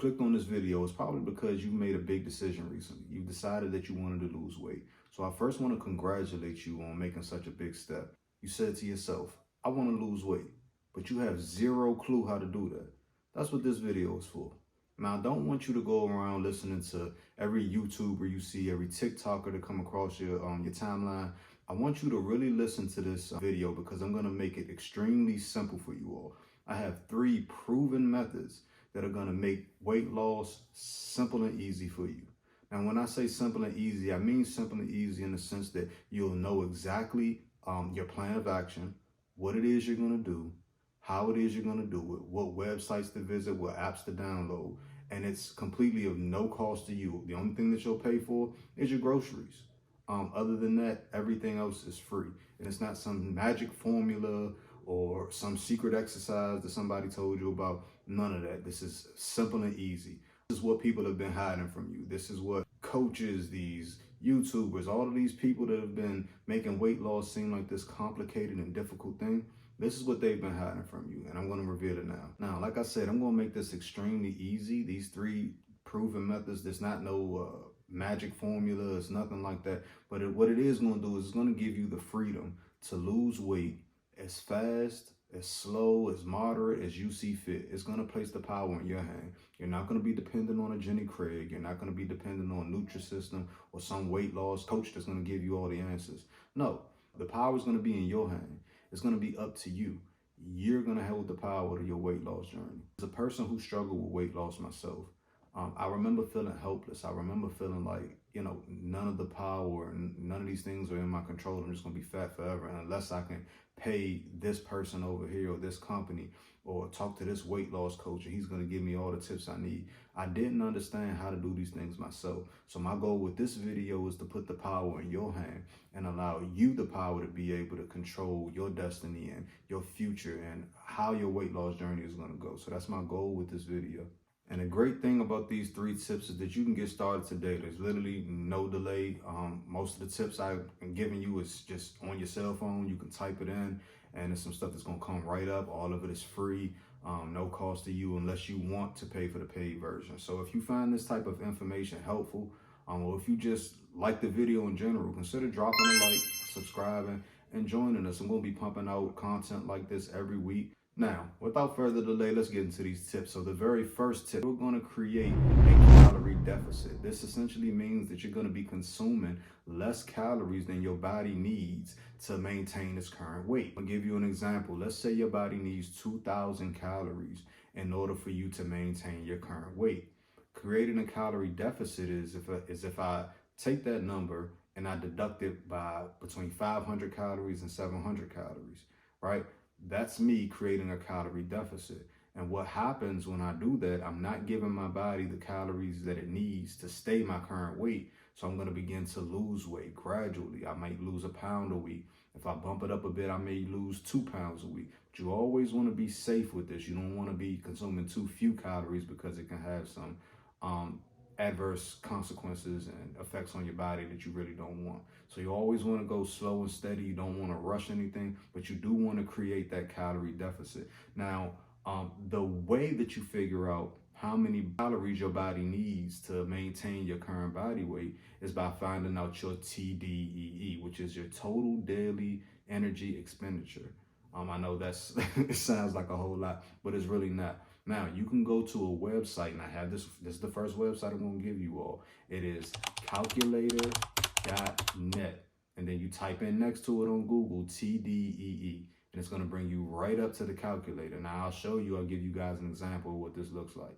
clicked on this video, it's probably because you made a big decision recently. You decided that you wanted to lose weight. So I first want to congratulate you on making such a big step. You said to yourself, I want to lose weight, but you have zero clue how to do that. That's what this video is for. Now, I don't want you to go around listening to every YouTuber you see, every TikToker to come across your timeline. I want you to really listen to this video because I'm going to make it extremely simple for you all. I have 3 proven methods that are going to make weight loss simple and easy for you. Now, when I say simple and easy, I mean simple and easy in the sense that you'll know exactly your plan of action, what it is you're going to do, how it is you're going to do it, what websites to visit, what apps to download, and it's completely of no cost to you. The only thing that you'll pay for is your groceries. Other than that, everything else is free. And it's not some magic formula or some secret exercise that somebody told you about. None of that. This is simple and easy. This is what people have been hiding from you. This is what coaches, these YouTubers, all of these people that have been making weight loss seem like this complicated and difficult thing. This is what they've been hiding from you, and I'm going to reveal it now. Now, like I said, I'm going to make this extremely easy. These 3 proven methods, there's not no magic formula, it's nothing like that. But what it is going to do is it's going to give you the freedom to lose weight as fast, as slow, as moderate as you see fit. It's going to place the power in your hand. You're not going to be dependent on a Jenny Craig. You're not going to be dependent on Nutrisystem or some weight loss coach that's going to give you all the answers. No, the power is going to be in your hand. It's going to be up to you. You're going to hold the power to your weight loss journey. As a person who struggled with weight loss myself, I remember feeling helpless. I remember feeling like, none of the power and none of these things are in my control. I'm just going to be fat forever. And unless I can pay this person over here or this company or talk to this weight loss coach and he's going to give me all the tips I need. I didn't understand how to do these things myself. So my goal with this video is to put the power in your hand and allow you the power to be able to control your destiny and your future and how your weight loss journey is going to go. So that's my goal with this video. And the great thing about these 3 tips is that you can get started today. There's literally no delay. Most of the tips I'm giving you is just on your cell phone. You can type it in and there's some stuff that's going to come right up. All of it is free, no cost to you unless you want to pay for the paid version. So if you find this type of information helpful, or if you just like the video in general, consider dropping a like, subscribing, and joining us. I'm going to be pumping out content like this every week. Now, without further delay, let's get into these tips. So the very first tip, we're going to create a calorie deficit. This essentially means that you're going to be consuming less calories than your body needs to maintain its current weight. I'll give you an example. Let's say your body needs 2,000 calories in order for you to maintain your current weight. Creating a calorie deficit is if I take that number and I deduct it by between 500 calories and 700 calories, right? That's me creating a calorie deficit. And what happens when I do that, I'm not giving my body the calories that it needs to stay my current weight. So I'm going to begin to lose weight gradually. I might lose a pound a week. If I bump it up a bit, I may lose 2 pounds a week. But you always want to be safe with this. You don't want to be consuming too few calories because it can have some adverse consequences and effects on your body that you really don't want. So you always want to go slow and steady. You don't want to rush anything, but you do want to create that calorie deficit. Now, the way that you figure out how many calories your body needs to maintain your current body weight is by finding out your TDEE, which is your total daily energy expenditure. I know that's it sounds like a whole lot, but it's really not. Now, you can go to a website, and I have this is the first website I'm going to give you all. It is calculator.net, and then you type in next to it on Google, TDEE, and it's going to bring you right up to the calculator. Now, I'll give you guys an example of what this looks like.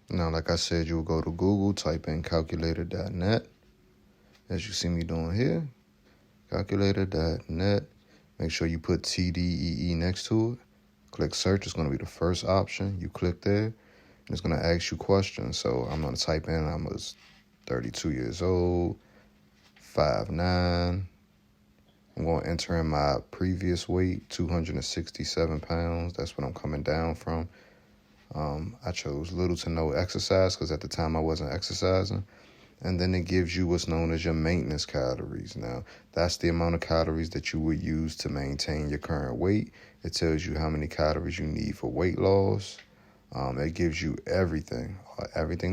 Now, like I said, you'll go to Google, type in calculator.net, as you see me doing here, calculator.net. Make sure you put TDEE next to it. Click search. It's going to be the first option. You click there, and it's going to ask you questions. So I'm going to type in I was 32 years old, 5'9". I'm going to enter in my previous weight, 267 pounds. That's what I'm coming down from. I chose little to no exercise because at the time I wasn't exercising. And then it gives you what's known as your maintenance calories. Now, that's the amount of calories that you would use to maintain your current weight. It tells you how many calories you need for weight loss, It gives you everything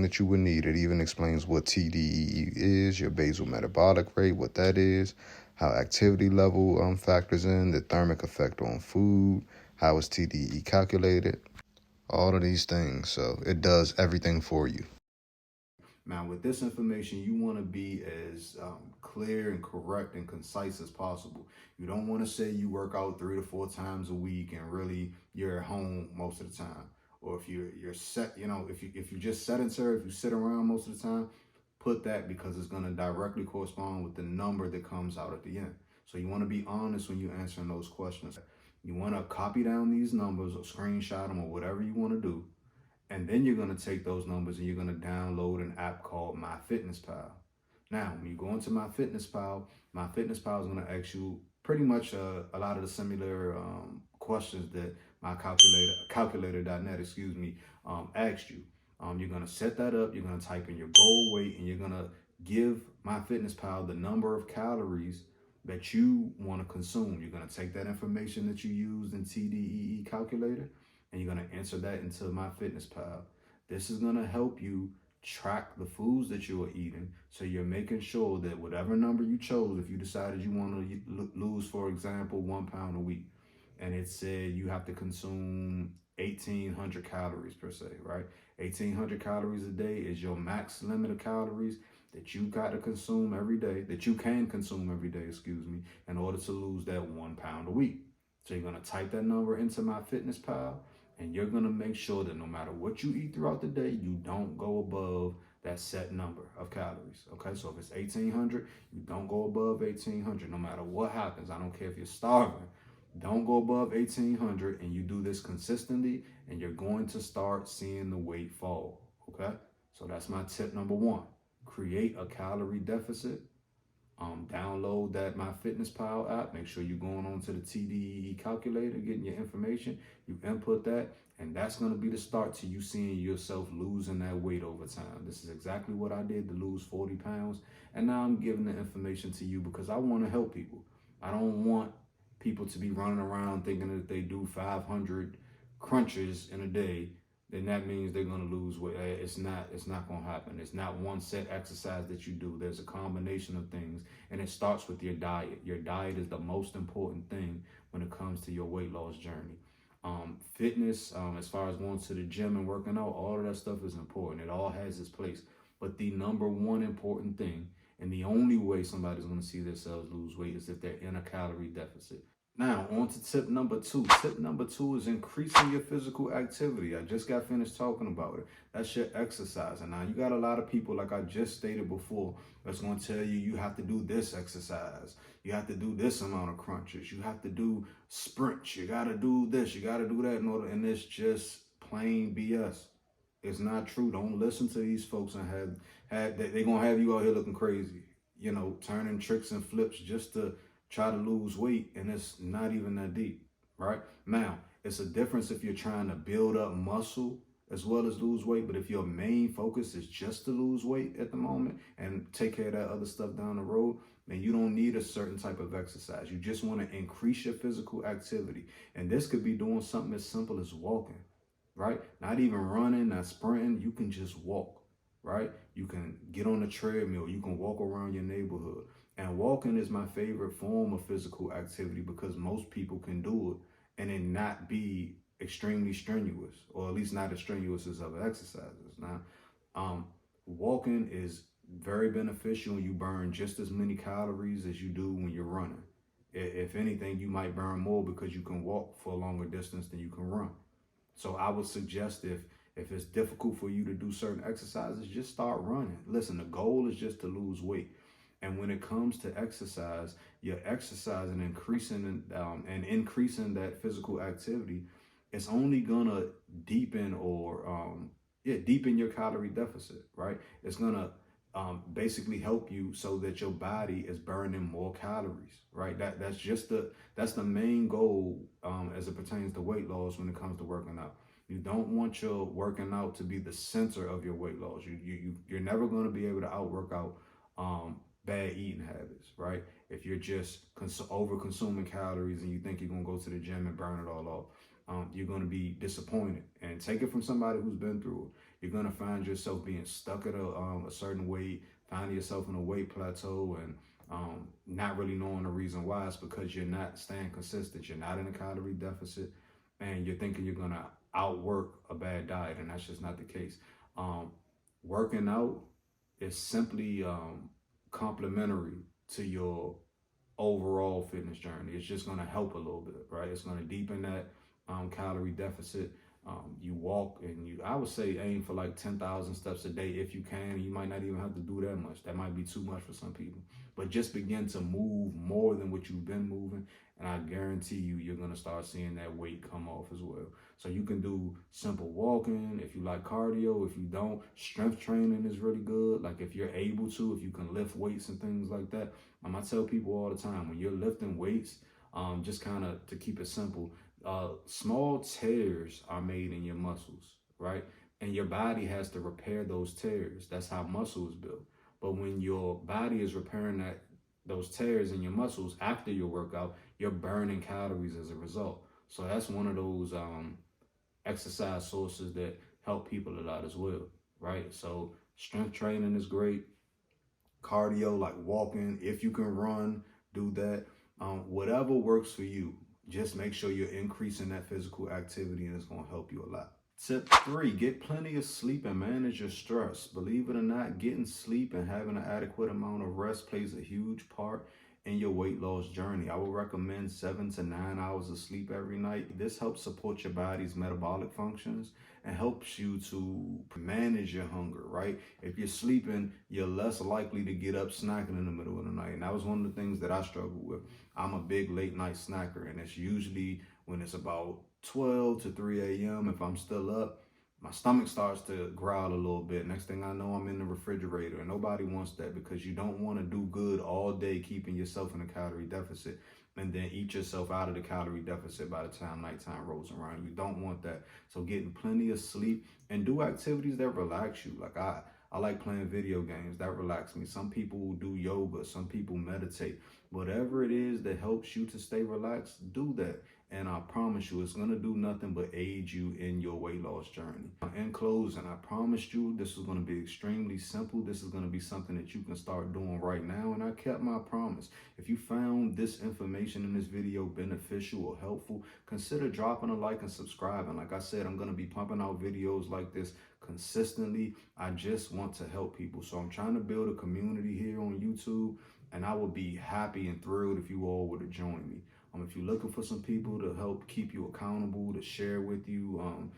that you would need. It even explains what TDEE is, your basal metabolic rate, what that is, how activity level factors in, the thermic effect on food, how is TDEE calculated, all of these things. So it does everything for you. Now, with this information, you want to be as clear and correct and concise as possible. You don't want to say you work out 3 to 4 times a week and really you're at home most of the time. Or if you're set, if you're just sedentary, if you sit around most of the time, put that, because it's going to directly correspond with the number that comes out at the end. So you want to be honest when you're answering those questions. You want to copy down these numbers or screenshot them or whatever you want to do. And then you're going to take those numbers and you're going to download an app called MyFitnessPal. Now, when you go into MyFitnessPal is going to ask you pretty much a lot of the similar questions that my calculator.net, asked you. You're going to set that up. You're going to type in your goal weight, and you're going to give MyFitnessPal the number of calories that you want to consume. You're going to take that information that you used in TDEE calculator, and you're going to enter that into MyFitnessPal. This is going to help you track the foods that you are eating, so you're making sure that whatever number you chose, if you decided you want to lose, for example, 1 pound a week, and it said you have to consume 1,800 calories per se, right? 1,800 calories a day is your max limit of calories that you got to consume every day, that you can consume every day, in order to lose that 1 pound a week. So you're going to type that number into MyFitnessPal, and you're going to make sure that no matter what you eat throughout the day, you don't go above that set number of calories. Okay, so if it's 1,800, you don't go above 1,800 no matter what happens. I don't care if you're starving. Don't go above 1,800, and you do this consistently, and you're going to start seeing the weight fall. Okay, so that's my tip number 1. Create a calorie deficit. Download that MyFitnessPal app. Make sure you're going on to the TDEE calculator, getting your information. You input that, and that's going to be the start to you seeing yourself losing that weight over time. This is exactly what I did to lose 40 pounds. And now I'm giving the information to you because I want to help people. I don't want people to be running around thinking that if they do 500 crunches in a day, then that means they're going to lose weight. It's not going to happen. It's not one set exercise that you do. There's a combination of things, and it starts with your diet. Your diet is the most important thing when it comes to your weight loss journey. Fitness, as far as going to the gym and working out, all of that stuff is important. It all has its place. But the number one important thing, and the only way somebody's going to see themselves lose weight, is if they're in a calorie deficit. Now, on to tip number 2. Tip number 2 is increasing your physical activity. I just got finished talking about it. That's your exercise. And now you got a lot of people, like I just stated before, that's going to tell you, you have to do this exercise. You have to do this amount of crunches. You have to do sprints. You got to do this. You got to do that in order. And it's just plain BS. It's not true. Don't listen to these folks and they're going to have you out here looking crazy, turning tricks and flips just to try to lose weight, and it's not even that deep, right? Now, it's a difference if you're trying to build up muscle as well as lose weight, but if your main focus is just to lose weight at the moment and take care of that other stuff down the road, then you don't need a certain type of exercise. You just want to increase your physical activity, and this could be doing something as simple as walking, right? Not even running, not sprinting. You can just walk, right? You can get on the treadmill. You can walk around your neighborhood. And walking is my favorite form of physical activity because most people can do it and it not be extremely strenuous, or at least not as strenuous as other exercises. Now, walking is very beneficial, and you burn just as many calories as you do when you're running. If anything, you might burn more because you can walk for a longer distance than you can run. So I would suggest if it's difficult for you to do certain exercises, just start running. Listen, the goal is just to lose weight. And when it comes to exercise, you're exercising and increasing that physical activity, it's only gonna deepen your calorie deficit, right? It's gonna basically help you so that your body is burning more calories, right? That's the main goal as it pertains to weight loss when it comes to working out. You don't want your working out to be the center of your weight loss. You're never going to be able to outwork out bad eating habits, right? If you're just over consuming calories and you think you're going to go to the gym and burn it all off. you're going to be disappointed. And take it from somebody who's been through it. You're going to find yourself being stuck at a certain weight, finding yourself in a weight plateau, and not really knowing the reason why. It's because you're not staying consistent. You're not in a calorie deficit, and you're thinking you're going to outwork a bad diet, and that's just not the case. Working out is simply complementary to your overall fitness journey. It's just going to help a little bit, right? It's going to deepen that calorie deficit. You walk, and I would say aim for like 10,000 steps a day if you can. You might not even have to do that much. That might be too much for some people. But just begin to move more than what you've been moving, and I guarantee you, you're going to start seeing that weight come off as well. So you can do simple walking if you like cardio. If you don't, strength training is really good. Like if you're able to, if you can lift weights and things like that. I tell people all the time, when you're lifting weights, just kind of to keep it simple, small tears are made in your muscles, right? And your body has to repair those tears. That's how muscle is built. But when your body is repairing those tears in your muscles after your workout, you're burning calories as a result. So that's one of those exercise sources that help people a lot as well, right? So strength training is great. Cardio, like walking, if you can run, do that. Whatever works for you, just make sure you're increasing that physical activity, and it's going to help you a lot. Tip 3, get plenty of sleep and manage your stress. Believe it or not, getting sleep and having an adequate amount of rest plays a huge part in your weight loss journey. I would recommend 7 to 9 hours of sleep every night. This helps support your body's metabolic functions and helps you to manage your hunger, right? If you're sleeping, you're less likely to get up snacking in the middle of the night. And that was one of the things that I struggle with. I'm a big late night snacker, and it's usually when it's about 12 to 3 a.m. If I'm still up, my stomach starts to growl a little bit. Next thing I know, I'm in the refrigerator, and nobody wants that, because you don't want to do good all day keeping yourself in a calorie deficit and then eat yourself out of the calorie deficit by the time nighttime rolls around. You don't want that. So getting plenty of sleep and do activities that relax you. Like I like playing video games. That relax me. Some people do yoga. Some people meditate. Whatever it is that helps you to stay relaxed, do that. And I promise you, it's going to do nothing but aid you in your weight loss journey. In closing, I promised you this is going to be extremely simple. This is going to be something that you can start doing right now. And I kept my promise. If you found this information in this video beneficial or helpful, consider dropping a like and subscribing. Like I said, I'm going to be pumping out videos like this consistently. I just want to help people. So I'm trying to build a community here on YouTube, and I would be happy and thrilled if you all would have joined me. If you're looking for some people to help keep you accountable, to share with you,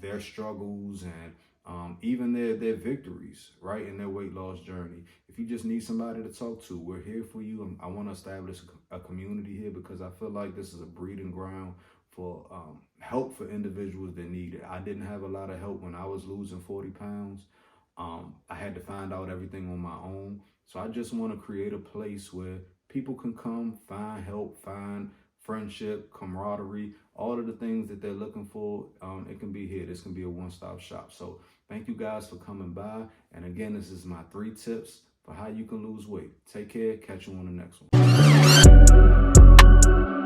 their struggles and even their victories, right, in their weight loss journey. If you just need somebody to talk to, we're here for you. I want to establish a community here because I feel like this is a breeding ground for help for individuals that need it. I didn't have a lot of help when I was losing 40 pounds. I had to find out everything on my own. So I just want to create a place where people can come, find help, find friendship, camaraderie, all of the things that they're looking for. It can be here. This can be a one-stop shop. So thank you guys for coming by. And again, this is my 3 tips for how you can lose weight. Take care. Catch you on the next one.